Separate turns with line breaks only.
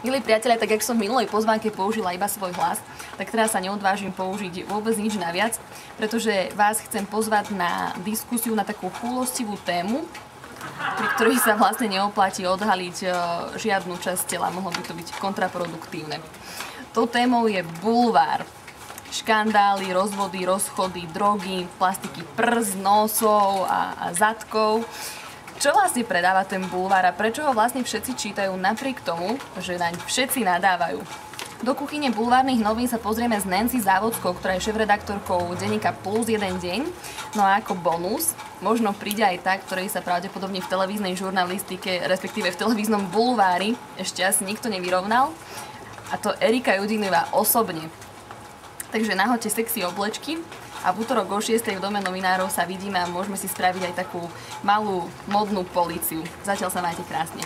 Milí priatelia, tak jak som v minulej pozvánke použila iba svoj hlas, tak teraz sa neodvážim použiť vôbec nič naviac, pretože vás chcem pozvať na diskusiu na takú chúlostivú tému, pri ktorej sa vlastne neoplatí odhaliť žiadnu časť tela, mohlo by to byť kontraproduktívne. Tou témou je bulvár. Škandály, rozvody, rozchody, drogy, plastiky prs, nosov a zadkov. Čo vlastne predáva ten bulvár a prečo ho vlastne všetci čítajú napriek tomu, že naň všetci nadávajú? Do kuchyne bulvárnych novín sa pozrieme s Nancy Závodskou, ktorá je šéfredaktorkou denníka Plus jeden deň. No a ako bonus, možno príde aj tá, ktorej sa pravdepodobne v televíznej žurnalistike, respektíve v televíznom bulvári ešte asi nikto nevyrovnal. A to Erika Judinová osobne. Takže nahoďte sexy oblečky a v útorok o 6:00 v Dome novinárov sa vidíme a môžeme si spraviť aj takú malú modnú políciu. Zatiaľ sa majte krásne.